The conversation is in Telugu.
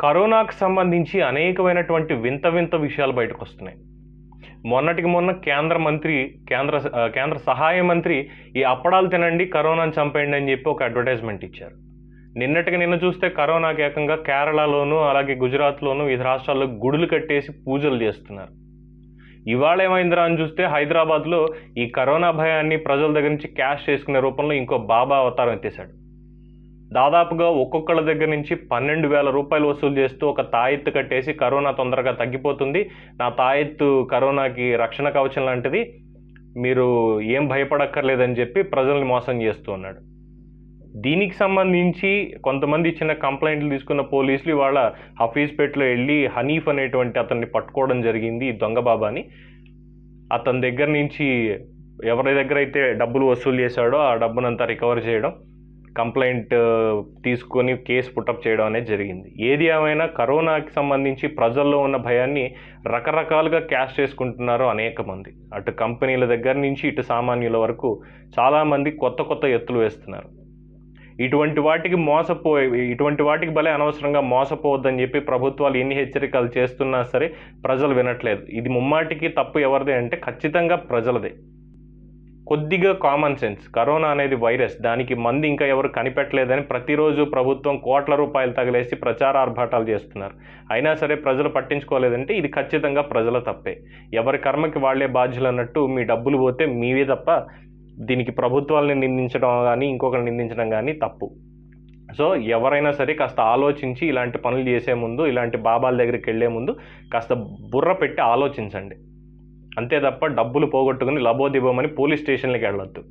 కరోనాకు సంబంధించి అనేకమైనటువంటి వింత వింత విషయాలు బయటకొస్తున్నాయి. మొన్నటికి మొన్న కేంద్ర సహాయ మంత్రి ఈ అప్పడాలు తినండి కరోనాను చంపేయండి అని చెప్పి ఒక అడ్వర్టైజ్మెంట్ ఇచ్చారు. నిన్నటికి నిన్న చూస్తే కరోనాకి ఏకంగా కేరళలోను అలాగే గుజరాత్లోను వివిధ రాష్ట్రాల్లో గుడులు కట్టేసి పూజలు చేస్తున్నారు. ఇవాళ ఏమైందిరా అని చూస్తే హైదరాబాద్లో ఈ కరోనా భయాన్ని ప్రజల దగ్గర నుంచి క్యాష్ చేసుకునే రూపంలో ఇంకో బాబా అవతారం ఎత్తేశాడు. దాదాపుగా ఒక్కొక్కళ్ళ దగ్గర నుంచి 12,000 రూపాయలు వసూలు చేస్తూ ఒక తాయెత్తు కట్టేసి కరోనా తొందరగా తగ్గిపోతుంది, నా తాయెత్తు కరోనాకి రక్షణ కవచం లాంటిది, మీరు ఏం భయపడక్కర్లేదని చెప్పి ప్రజల్ని మోసం చేస్తూ ఉన్నాడు. దీనికి సంబంధించి కొంతమంది ఇచ్చిన కంప్లైంట్లు తీసుకున్న పోలీసులు ఇవాళ హఫీజ్పేటలో వెళ్ళి హనీఫ్ అనేటువంటి అతన్ని పట్టుకోవడం జరిగింది. ఈ దొంగ బాబాని అతని దగ్గర నుంచి ఎవరి దగ్గర అయితే డబ్బులు వసూలు చేశాడో ఆ డబ్బునంతా రికవర్ చేయడం, కంప్లైంట్ తీసుకొని కేసు పుటప్ చేయడం అనేది జరిగింది. ఏది ఏమైనా కరోనాకి సంబంధించి ప్రజల్లో ఉన్న భయాన్ని రకరకాలుగా క్యాష్ చేసుకుంటున్నారు అనేక మంది. అటు కంపెనీల దగ్గర నుంచి ఇటు సామాన్యుల వరకు చాలామంది కొత్త కొత్త ఎత్తులు వేస్తున్నారు. ఇటువంటి వాటికి భలే అనవసరంగా మోసపోవద్దని చెప్పి ప్రభుత్వాలు ఎన్ని హెచ్చరికలు చేస్తున్నా సరే ప్రజలు వినట్లేదు. ఇది ముమ్మాటికి తప్పు ఎవరిదే అంటే ఖచ్చితంగా ప్రజలదే. కొద్దిగా కామన్ సెన్స్, కరోనా అనేది వైరస్, దానికి మంది ఇంకా ఎవరు కనిపెట్టలేదని ప్రతిరోజు ప్రభుత్వం కోట్ల రూపాయలు తగిలేసి ప్రచారార్భాటాలు చేస్తున్నారు. అయినా సరే ప్రజలు పట్టించుకోలేదంటే ఇది ఖచ్చితంగా ప్రజల తప్పే. ఎవరి కర్మకి వాళ్లే బాధ్యులు అన్నట్టు మీ డబ్బులు పోతే మీవే తప్ప దీనికి ప్రభుత్వాలని నిందించడం కానీ ఇంకొకరిని నిందించడం కానీ తప్పు. సో ఎవరైనా సరే కాస్త ఆలోచించి ఇలాంటి పనులు చేసే ముందు, ఇలాంటి బాబాల దగ్గరికి వెళ్లే ముందు కాస్త బుర్ర పెట్టి ఆలోచించండి. అంతే తప్ప డబ్బులు పోగొట్టుకుని లబోదిబోమని పోలీస్ స్టేషన్లకి వెళ్ళొద్దు.